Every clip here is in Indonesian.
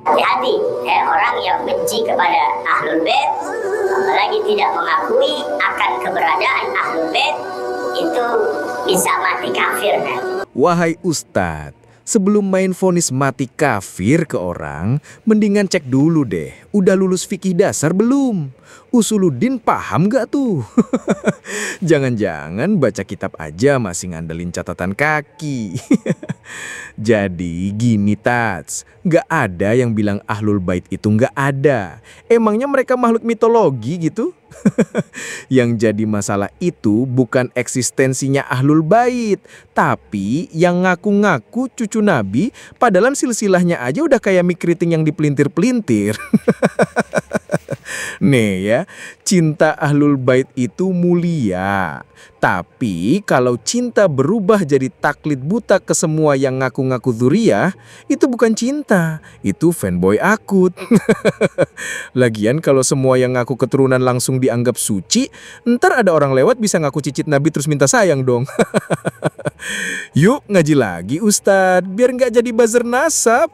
Hati-hati orang yang benci kepada Ahlul Bait, apalagi tidak mengakui akan keberadaan Ahlul Bait, itu bisa mati kafir. Wahai Ustadz, sebelum main vonis mati kafir ke orang, mendingan cek dulu deh, udah lulus fikih dasar belum? Usuluddin paham gak tuh? Jangan-jangan baca kitab aja masih ngandelin catatan kaki. Jadi gini Tats, gak ada yang bilang Ahlul Bait itu gak ada. Emangnya mereka makhluk mitologi gitu? Yang jadi masalah itu bukan eksistensinya Ahlul Bait, tapi yang ngaku-ngaku cucu Nabi, padahal silsilahnya aja udah kayak mie keriting yang dipelintir-pelintir. Nih ya, cinta Ahlul Bait itu mulia. Tapi kalau cinta berubah jadi taklid buta ke semua yang ngaku-ngaku dzuriyah, itu bukan cinta, itu fanboy akut. Lagian kalau semua yang ngaku keturunan langsung dianggap suci, ntar ada orang lewat bisa ngaku cicit Nabi terus minta sayang dong. Yuk ngaji lagi Ustadz, biar nggak jadi buzzer nasab.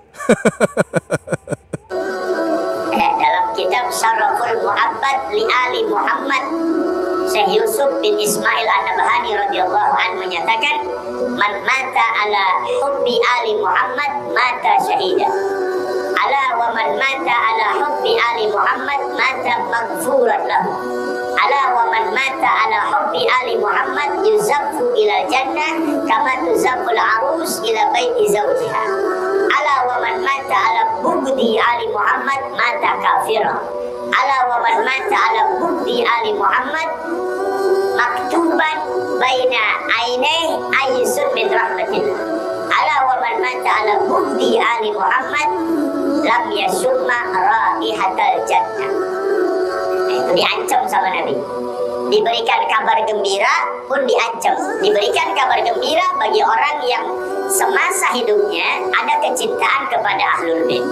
Dalam kitab Syaraful Muhabbad li Ali Muhammad, Syekh Yusuf bin Ismail An-Nabhani radhiyallahu anhu menyatakan, man mata ala hubbi Ali Muhammad mata syahida. Ala wa man mata ala hubbi Ali Muhammad mata maghfuran lahu. Ala wa man mata ala hubbi Ali Muhammad yuzaffu ila jannah kama tuzafful arus ila baiti zawjiha. Ala wa man mata ala bugdi Ali Muhammad mata kafira. Ala wa man mata ala bugdi Ali Muhammad maktuban baina aineh ayyisun min rahmatillah. Ala wa man mata ala bugdi Ali Muhammad lam yasumma raihatal jannah. Itu diancam sama Nabi. Diberikan kabar gembira pun diancam. Diberikan kabar gembira bagi orang yang semasa hidupnya ada kecintaan kepada Ahlul Bait.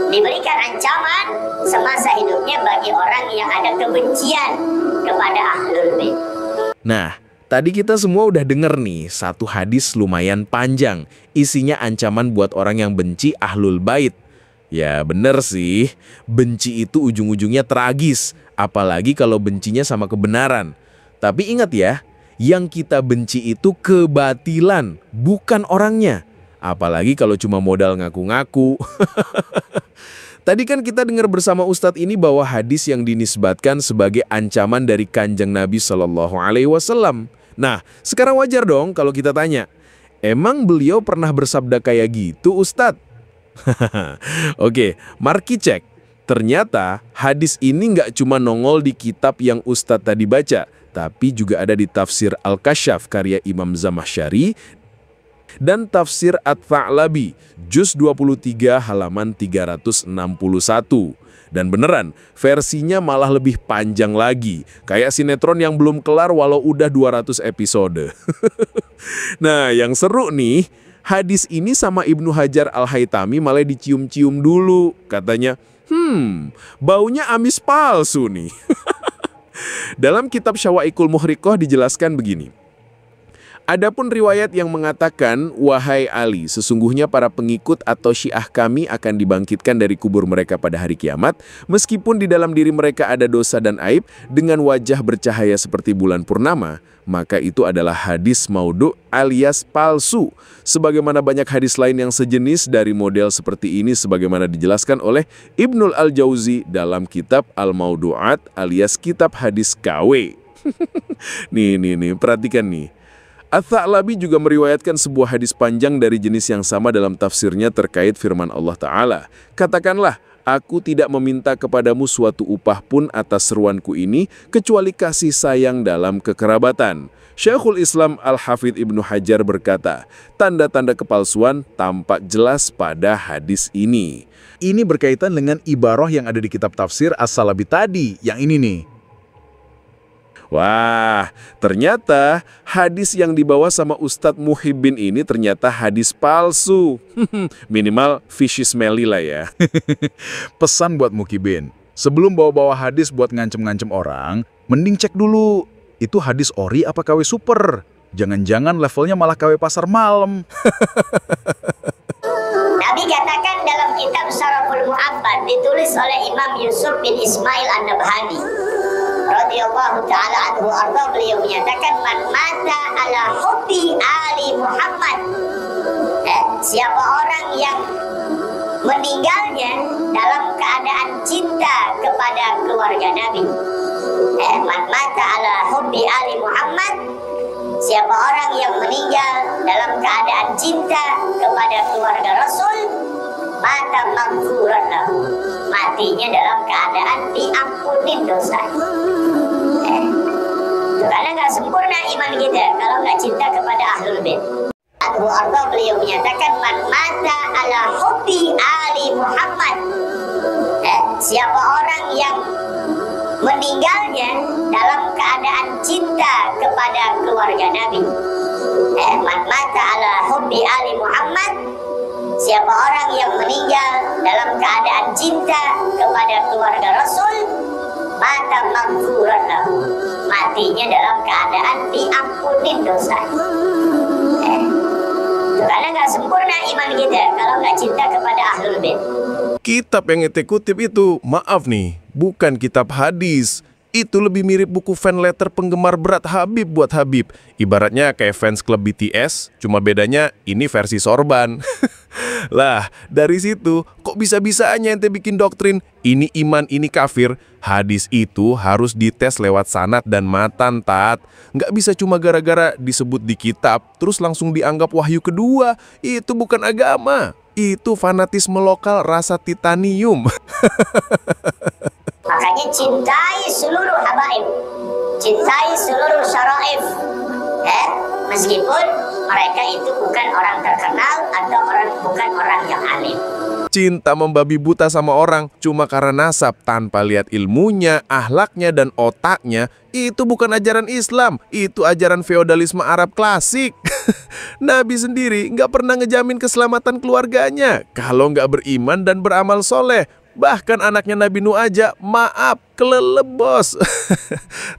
Diberikan ancaman semasa hidupnya bagi orang yang ada kebencian kepada Ahlul Bait. Nah, tadi kita semua udah denger nih satu hadis lumayan panjang. Isinya ancaman buat orang yang benci Ahlul Bait. Ya bener sih, benci itu ujung-ujungnya tragis. Apalagi kalau bencinya sama kebenaran. Tapi ingat ya, yang kita benci itu kebatilan, bukan orangnya. Apalagi kalau cuma modal ngaku-ngaku. Tadi kan kita dengar bersama Ustadz ini bahwa hadis yang dinisbatkan sebagai ancaman dari Kanjeng Nabi Shallallahu Alaihi Wasallam. Nah, sekarang wajar dong kalau kita tanya, emang beliau pernah bersabda kayak gitu Ustadz? Oke, mari cek. Ternyata hadis ini nggak cuma nongol di kitab yang Ustadz tadi baca, tapi juga ada di tafsir Al-Kasyaf karya Imam Zamakhsyari dan tafsir At-Tha'labi, juz 23 halaman 361. Dan beneran, versinya malah lebih panjang lagi, kayak sinetron yang belum kelar walau udah 200 episode. Nah, yang seru nih, hadis ini sama Ibnu Hajar Al-Haytami malah dicium-cium dulu. Katanya, baunya amis palsu nih. Dalam kitab Syawaikul Muhriqah dijelaskan begini. Adapun riwayat yang mengatakan, wahai Ali, sesungguhnya para pengikut atau syiah kami akan dibangkitkan dari kubur mereka pada hari kiamat, meskipun di dalam diri mereka ada dosa dan aib, dengan wajah bercahaya seperti bulan purnama, maka itu adalah hadis maudhu alias palsu. Sebagaimana banyak hadis lain yang sejenis dari model seperti ini sebagaimana dijelaskan oleh Ibnul Al-Jauzi dalam kitab Al-Maudhu'at alias kitab hadis KW. Nih, perhatikan nih. At-Tha'labi juga meriwayatkan sebuah hadis panjang dari jenis yang sama dalam tafsirnya terkait firman Allah Ta'ala. Katakanlah, aku tidak meminta kepadamu suatu upah pun atas seruanku ini, kecuali kasih sayang dalam kekerabatan. Syekhul Islam Al-Hafidh Ibnu Hajar berkata, tanda-tanda kepalsuan tampak jelas pada hadis ini. Ini berkaitan dengan ibarah yang ada di kitab tafsir As-Salabi tadi, yang ini nih. Wah, ternyata hadis yang dibawa sama Ustadz Muhibbin ini ternyata hadis palsu. Minimal fishy smelly lah ya. Pesan buat Muhibbin, sebelum bawa-bawa hadis buat ngancem-ngancem orang, mending cek dulu, itu hadis ori apa KW super? Jangan-jangan levelnya malah KW pasar malam. Nabi katakan dalam kitab Syaraful Mu'abbad ditulis oleh Imam Yusuf bin Ismail An-Nabhani radhiyallahu ta'ala anhu arda, beliau menyatakan man mata ala hubbi ali Muhammad, siapa orang yang meninggalnya dalam keadaan cinta kepada keluarga Nabi, man mata ala hubbi ali Muhammad, siapa orang yang meninggal dalam keadaan cinta kepada keluarga Rasul, mata maghfuran lahu, matinya dalam keadaan diampunin dosa. Karena nggak sempurna iman kita kalau nggak cinta kepada ahlul bait. Abu Arda beliau menyatakan man mata ala hubbi ali Muhammad, siapa orang yang meninggalnya dalam keadaan cinta kepada keluarga Nabi, man mata ala hubbi ali Muhammad, siapa orang yang meninggal dalam keadaan cinta kepada keluarga Rasul, mata maghfuran lahu, matinya dalam keadaan diampunin dosa. Karena nggak sempurna iman kita kalau nggak cinta kepada ahlul bait. Kitab yang ente kutip itu, maaf nih, bukan kitab hadis. Itu lebih mirip buku fan letter penggemar berat Habib buat Habib. Ibaratnya kayak fans klub BTS, cuma bedanya ini versi sorban. Lah, dari situ kok bisa-bisanya ente bikin doktrin ini iman, ini kafir? Hadis itu harus dites lewat sanad dan matan, Tat. Nggak bisa cuma gara-gara disebut di kitab, terus langsung dianggap wahyu kedua. Itu bukan agama. Itu fanatisme lokal rasa titanium. Makanya cintai seluruh habaib, cintai seluruh syaraif, meskipun mereka itu bukan orang terkenal atau bukan orang yang alim. Cinta membabi buta sama orang cuma karena nasab tanpa lihat ilmunya, ahlaknya, dan otaknya, itu bukan ajaran Islam, itu ajaran feodalisme Arab klasik. Nabi sendiri nggak pernah ngejamin keselamatan keluarganya kalau nggak beriman dan beramal soleh. Bahkan anaknya Nabi Nuh aja, maaf, kelelep bos.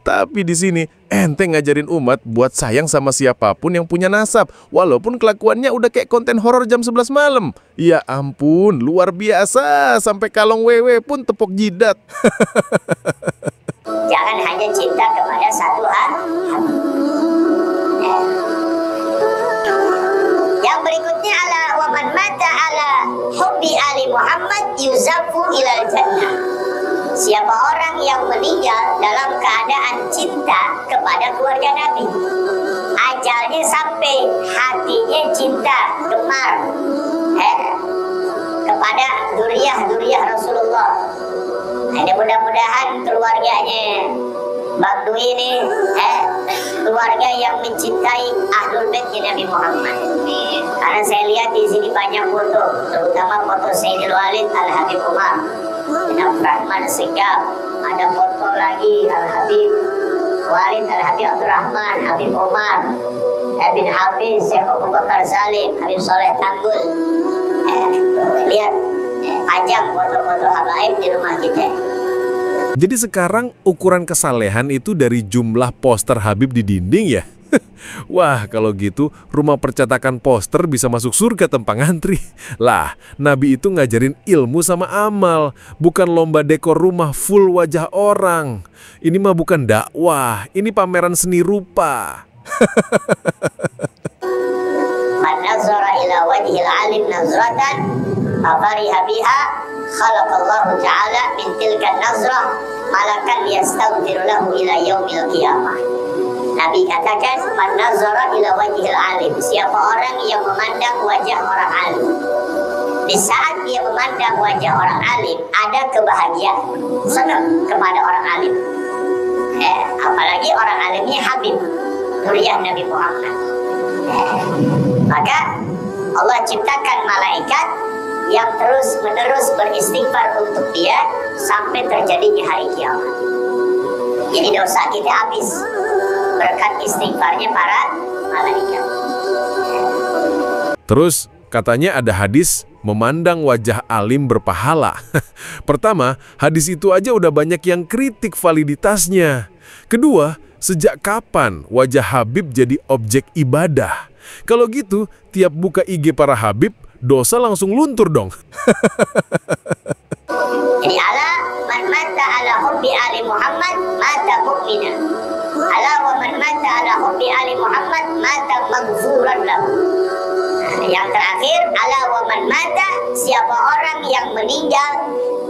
Tapi di sini ente ngajarin umat buat sayang sama siapapun yang punya nasab, walaupun kelakuannya udah kayak konten horor jam 11 malam. Ya ampun, luar biasa, sampai kalong wewe pun tepok jidat. Jangan hanya cinta kepada satu hamba. Yang berikutnya ala waman mata ala hubbi ali Muhammad yuzafu ilal jannah. Siapa orang yang meninggal dalam keadaan cinta kepada keluarga Nabi, ajalnya sampai hatinya cinta gemar kepada duriah Rasulullah. Ada mudah-mudahan keluarganya Bang Dwi ini keluarga yang mencintai ahlul baitnya Nabi Muhammad. Karena saya lihat di sini banyak foto, terutama foto Sayyidul Walid Al-Habib Umar bin Abdurrahman Segaf. Ada foto lagi Al-Habib Walid Al-Habib Abdurrahman, Habib Umar bin Hafiz, Syekh Abu Bakar Salim, Habib Soleh Tanggul. Lihat pajang foto-foto habaib di rumah kita. Jadi sekarang ukuran kesalehan itu dari jumlah poster Habib di dinding ya? Wah, kalau gitu rumah percetakan poster bisa masuk surga tanpa ngantri. Lah, Nabi itu ngajarin ilmu sama amal, bukan lomba dekor rumah full wajah orang. Ini mah bukan dakwah, ini pameran seni rupa. Man nazara ila wajhil alim nazratan fafariha biha khalaqallahu ta'ala min tilka nazrah malakan yastaghfiru lahu ila yaumil qiyamah. Nabi katakan man nazara ila wajhil alim, siapa orang yang memandang wajah orang alim, di saat dia memandang wajah orang alim ada kebahagiaan, senang kepada orang alim, apalagi orang alimnya Habib duriah Nabi Muhammad. Maka Allah ciptakan malaikat yang terus menerus beristighfar untuk dia sampai terjadinya hari kiamat. Jadi dosa kita habis berkat istighfarnya para malaikat. Terus katanya ada hadis memandang wajah alim berpahala. Pertama, hadis itu aja udah banyak yang kritik validitasnya. Kedua, sejak kapan wajah Habib jadi objek ibadah? Kalau gitu, tiap buka IG para Habib, dosa langsung luntur dong. Jadi ala man mata ala hubbi ali Muhammad mata mu'mina. Ala wa man mata ala hubbi ali Muhammad mata maghfuran lahu. Yang terakhir, ala wa man mata, siapa orang yang meninggal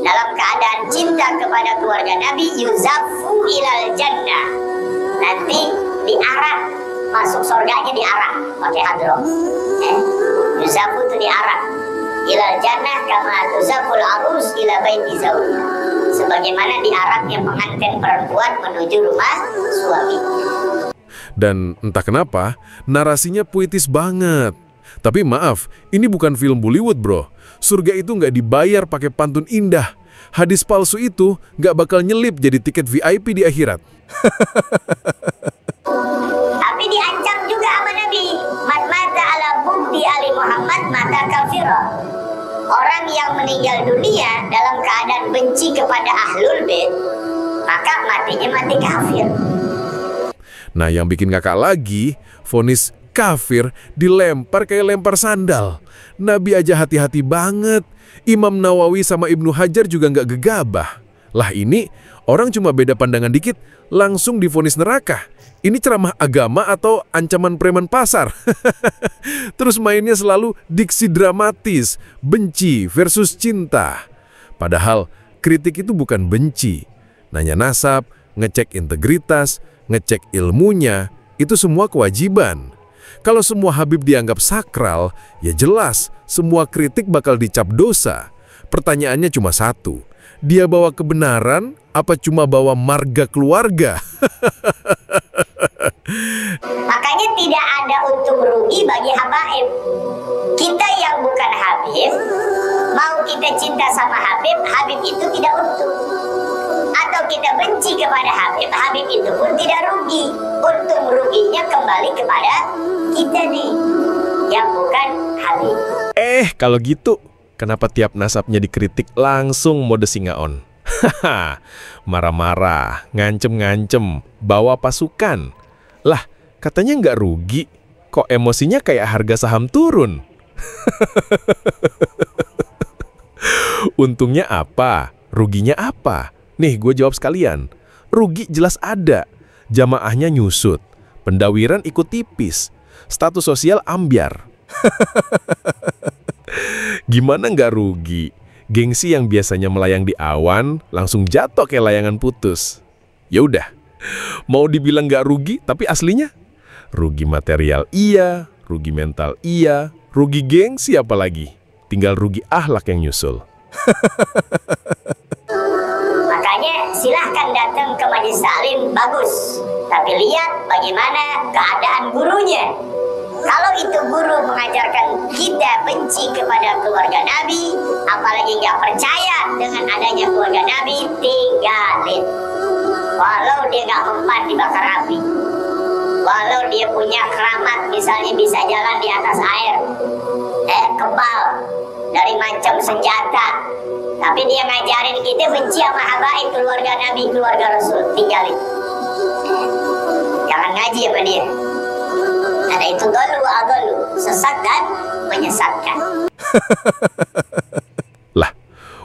dalam keadaan cinta kepada keluarga Nabi, yuzafu ilal jannah, nanti diarak, masuk surganya diarak pakai hadroh. Yuzafu itu diarak ilal jannah kama tuzaful arus ila baiti zawjah, sebagaimana diaraknya pengantin perempuan menuju rumah suami. Dan entah kenapa, narasinya puitis banget. Tapi maaf, ini bukan film Bollywood, bro. Surga itu nggak dibayar pakai pantun indah. Hadis palsu itu nggak bakal nyelip jadi tiket VIP di akhirat. Tapi diancam juga sama Nabi. Man mata ala bukti ali Muhammad mata kafirah. Orang yang meninggal dunia dalam keadaan benci kepada ahlul bait, maka matinya mati kafir. Nah, yang bikin ngakak lagi, vonis kafir dilempar kayak lempar sandal. Nabi aja hati-hati banget. Imam Nawawi sama Ibnu Hajar juga nggak gegabah. Lah ini, orang cuma beda pandangan dikit, langsung divonis neraka. Ini ceramah agama atau ancaman preman pasar? Terus mainnya selalu diksi dramatis, benci versus cinta. Padahal kritik itu bukan benci. Nanya nasab, ngecek integritas, ngecek ilmunya, itu semua kewajiban. Kalau semua Habib dianggap sakral, ya jelas semua kritik bakal dicap dosa. Pertanyaannya cuma satu, dia bawa kebenaran apa cuma bawa marga keluarga? Makanya tidak ada untung rugi bagi habaib. Kita yang bukan Habib, mau kita cinta sama Habib, Habib itu tidak untung. Atau kita benci kepada Habib, Habib itu pun tidak rugi. Untung ruginya kembali kepada kita nih, yang bukan Habib. Kalau gitu, kenapa tiap nasabnya dikritik langsung mode singa on? Haha, marah-marah, ngancem-ngancem, bawa pasukan. Lah, katanya nggak rugi, kok emosinya kayak harga saham turun? Untungnya apa? Ruginya apa? Nih, gue jawab sekalian. Rugi jelas ada. Jamaahnya nyusut. Pendawiran ikut tipis. Status sosial ambyar. Gimana nggak rugi? Gengsi yang biasanya melayang di awan, langsung jatuh kayak layangan putus. Ya udah, mau dibilang nggak rugi, tapi aslinya rugi material iya, rugi mental iya, rugi gengsi apalagi. Tinggal rugi akhlak yang nyusul. Makanya silahkan datang ke majelis taklim, bagus. Tapi lihat bagaimana keadaan gurunya. Kalau itu guru mengajarkan kita benci kepada keluarga Nabi, apalagi nggak percaya dengan adanya keluarga Nabi, tinggalin. Walau dia nggak mempan dibakar api, walau dia punya keramat, misalnya bisa jalan di atas air, kebal dari macam senjata, tapi dia ngajarin kita benci sama habaib keluarga Nabi, keluarga Rasul, tinggalin. Jangan ngaji sama dia. Ada itu dolu, sesat dan menyesatkan. Lah,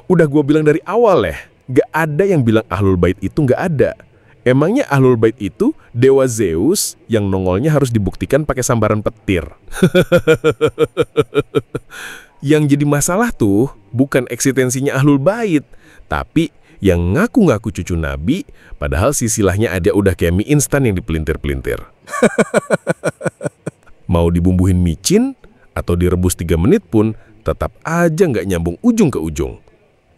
udah gue bilang dari awal ya, gak ada yang bilang Ahlul Bait itu gak ada. Emangnya Ahlul Bait itu dewa Zeus yang nongolnya harus dibuktikan pakai sambaran petir. Yang jadi masalah tuh bukan eksistensinya Ahlul Bait, tapi yang ngaku-ngaku cucu Nabi, padahal sisilahnya ada udah kayak mie instan yang dipelintir-pelintir. Mau dibumbuhin micin atau direbus 3 menit pun tetap aja nggak nyambung ujung ke ujung.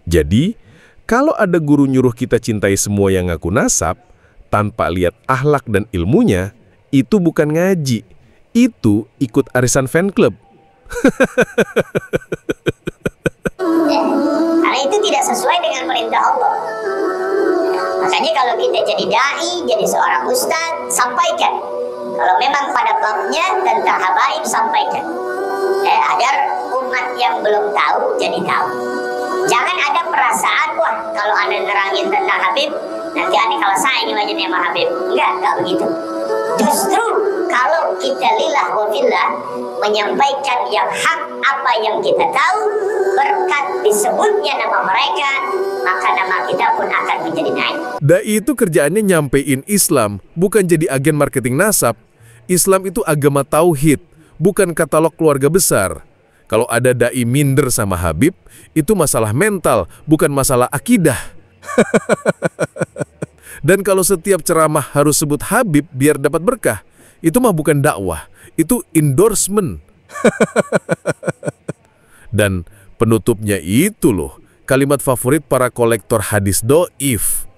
Jadi, kalau ada guru nyuruh kita cintai semua yang ngaku nasab, tanpa lihat akhlak dan ilmunya, itu bukan ngaji. Itu ikut arisan fan club. Karena itu tidak sesuai dengan perintah Allah. Makanya kalau kita jadi da'i, jadi seorang ustadz, sampaikan. Kalau memang pada babnya tentang habaib, sampaikan. Agar umat yang belum tahu jadi tahu. Jangan ada perasaan, wah kalau Anda nerangin tentang Habib, nanti Anda kalau saya ingin aja sama Habib. Enggak begitu. Justru kalau kita lillah wa fillah menyampaikan yang hak apa yang kita tahu, berkat disebutnya nama mereka, maka nama kita pun akan menjadi naik. Dai itu kerjaannya nyampein Islam, bukan jadi agen marketing nasab. Islam itu agama tauhid, bukan katalog keluarga besar. Kalau ada dai minder sama Habib, itu masalah mental, bukan masalah akidah. Dan kalau setiap ceramah harus sebut Habib biar dapat berkah, itu mah bukan dakwah, itu endorsement. Dan penutupnya itu loh, kalimat favorit para kolektor hadis doif.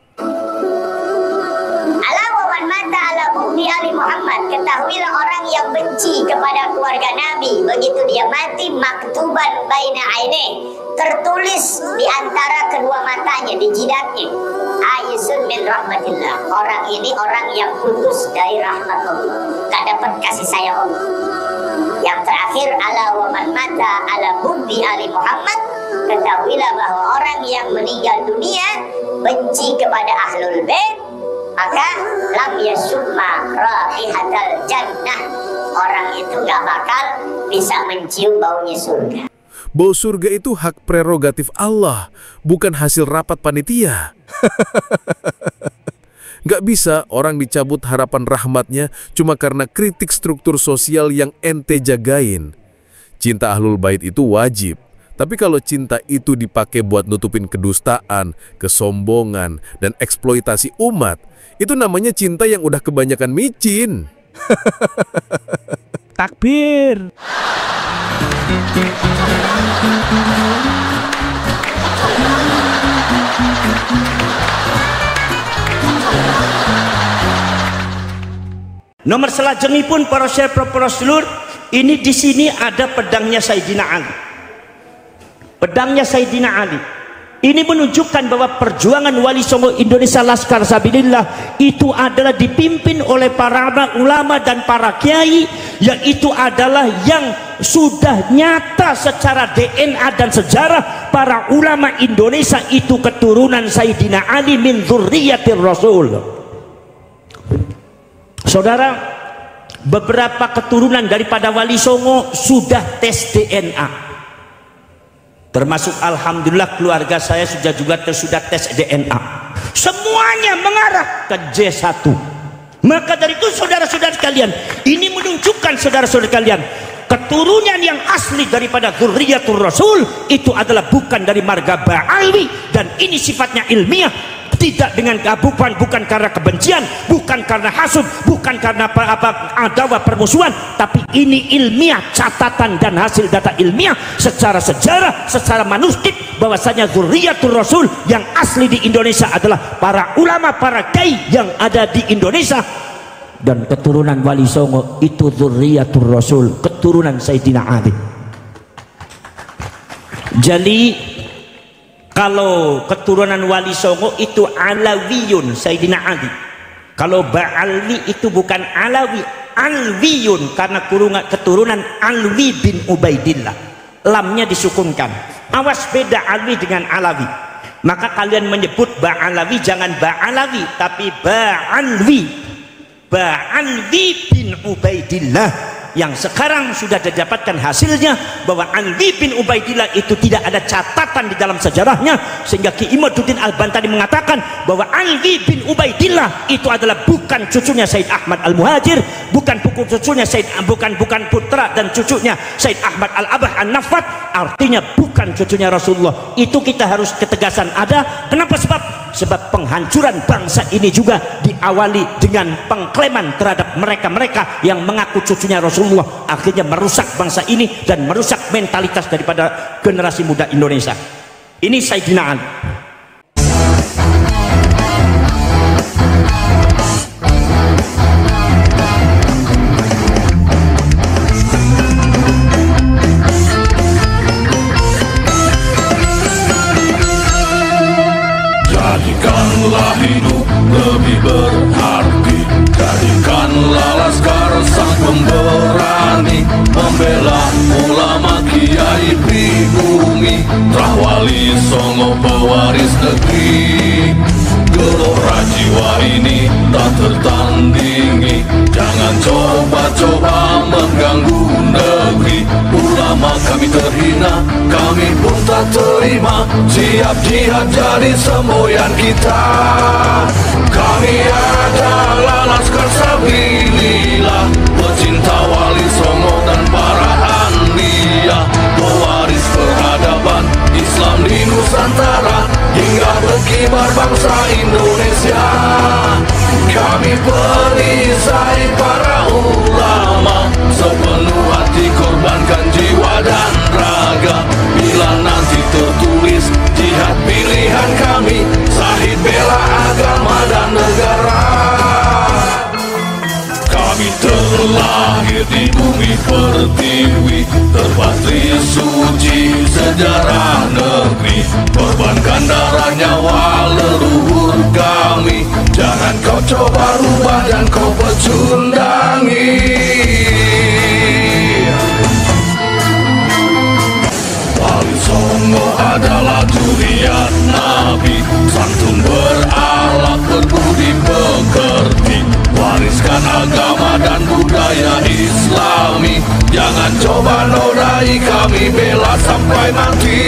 Ala wa man mata ala bughdhi ali Muhammad, ketahuilah orang yang benci kepada keluarga Nabi, begitu dia mati maktuban baina aini, tertulis di antara kedua matanya, di jidatnya, ayisun min rahmatillah, orang ini orang yang putus dari rahmat Allah, gak dapat kasih sayang Allah. Yang terakhir, ala wa man mata ala bughdhi ali Muhammad, ketahuilah bahwa orang yang meninggal dunia benci kepada ahlul bait, maka lam yasumma raihatal jannah, orang itu gak bakal bisa mencium baunya surga. Bau surga itu hak prerogatif Allah, bukan hasil rapat panitia. Gak bisa orang dicabut harapan rahmatnya cuma karena kritik struktur sosial yang ente jagain. Cinta ahlul bait itu wajib, tapi kalau cinta itu dipakai buat nutupin kedustaan, kesombongan, dan eksploitasi umat, itu namanya cinta yang udah kebanyakan micin. Takbir. Nomor selanjutnya pun para syekh para sedulur, ini di sini ada pedangnya Sayyidina Ali. Pedangnya Sayyidina Ali. Ini menunjukkan bahwa perjuangan Wali Songo Indonesia Laskar Sabilillah itu adalah dipimpin oleh para ulama dan para kiai, yaitu adalah yang sudah nyata secara DNA dan sejarah para ulama Indonesia itu keturunan Sayyidina Ali min dzurriyyatir Rasul. Saudara, beberapa keturunan daripada Wali Songo sudah tes DNA. Termasuk alhamdulillah keluarga saya sudah tes DNA. Semuanya mengarah ke J1. Maka dari itu saudara-saudara kalian, ini menunjukkan saudara-saudara kalian, keturunan yang asli daripada dzurriyyatur Rasul itu adalah bukan dari marga Ba'alwi, dan ini sifatnya ilmiah. Tidak dengan gabukan, bukan karena kebencian, bukan karena hasud, bukan karena adawa permusuhan, tapi ini ilmiah, catatan dan hasil data ilmiah secara sejarah, secara manuskrip, bahwasanya dzurriyyatur Rasul yang asli di Indonesia adalah para ulama, para kiai yang ada di Indonesia. Dan keturunan Wali Songo itu dzurriyyatur Rasul, keturunan Sayyidina Ali. Jadi kalau keturunan Wali Songo itu Alawiyun Sayyidina Ali. Kalau Ba'alwi itu bukan Alawi, Alwiyun, karena keturunan Alwi bin Ubaidillah. Lamnya disukunkan. Awas beda Alwi dengan Alawi. Maka kalian menyebut Ba'alawi jangan Ba'alawi, tapi Ba'alwi. Ba'alwi bin Ubaidillah. Yang sekarang sudah didapatkan hasilnya bahwa Alwi bin Ubaidillah itu tidak ada catatan di dalam sejarahnya, sehingga Ki Imaduddin Al-Bantani mengatakan bahwa Alwi bin Ubaidillah itu adalah bukan cucunya Said Ahmad Al-Muhajir, bukan cucunya bukan putra dan cucunya Said Ahmad Al-Abah An-Nafat, artinya bukan cucunya Rasulullah. Itu kita harus ketegasan ada. Kenapa? Sebab penghancuran bangsa ini juga diawali dengan pengklaman terhadap mereka-mereka yang mengaku cucunya Rasulullah, akhirnya merusak bangsa ini dan merusak mentalitas daripada generasi muda Indonesia. Ini Sayyidina Ali. Jadikanlah hidup lebih berarti, jadikanlah laskar sang pemberani, membela ulama kiai pribumi, Wali Songo pewaris negeri, gelora jiwa jiwa ini tak tertandingi. Jangan coba-coba mengganggu negeri. Ulama kami terhina, kami pun tak terima. Siap jihad jadi semboyan kita. Kami adalah Laskar Sabilillah, pecinta Wali Songo dan para anbiya, pewaris peradaban Islam di Nusantara hingga berkibar bangsa Indonesia. Kami perisai para ulama, sepenuh hati korbankan jiwa dan raga. Bila nanti tertulis jihad pilihan kami, Syahid bela agama dan negara. Kami terlahir di bumi pertiwi, terpatri suci sejarah negeri. Korbankan darah nyawa leluhur kami. Jangan kau coba rubah dan kau pecundangi. Wali Songo adalah zuriat Nabi, santun berakhlak berbudi pekerti, wariskan agama dan budaya Islami. Jangan coba nodai kami, bela sampai mati.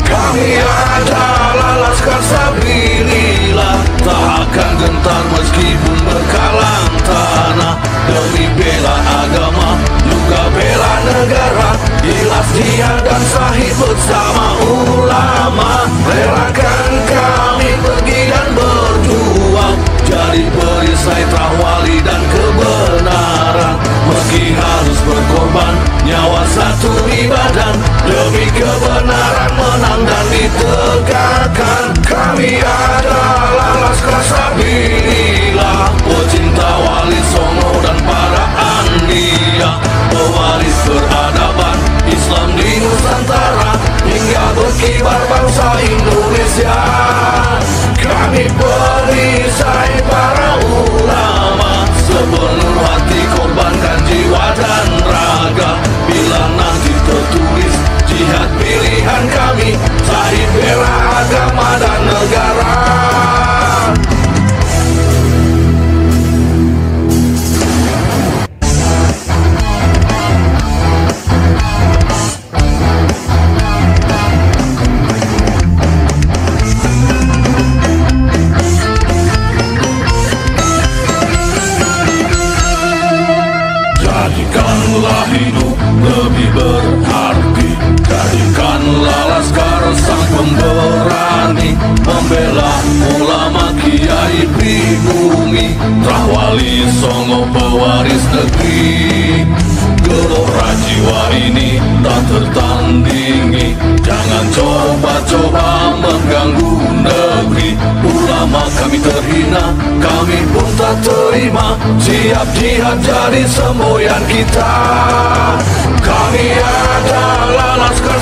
Kami adalah Laskar Sabilillah, tak akan gentar meskipun berkalang tanah. Demi bela agama, juga bela negara, ikhlas jihad dan Syahid bersama ulama. Relakan kami pergi dan berjuang, jadi perisai Trawali dan kebenaran. Meski harus berkorban nyawa satu ibadah, demi kebenaran menang dan ditegakkan. Kami adalah Laskar Sabilillah, pecinta Wali Songo dan para anbiya, pewaris peradaban Islam di Nusantara hingga berkibar bangsa Indonesia. Kami perisai para ulama, sepenuh hati korbankan jiwa dan raga. Bila nanti tertulis jihad pilihan kami, Syahid bela agama dan negara. Jadikanlah hidup lebih berarti, jadikanlah Laskar sang pemberani, membela ulama kiai pribumi, Trawali Songo pewaris negeri. Gelora jiwa ini tak tertandingi. Jangan coba-coba mengganggu negeri. Ulama kami terhina, kami pun tak terima. Siap jihad jadi semboyan kita. Kami adalah Laskar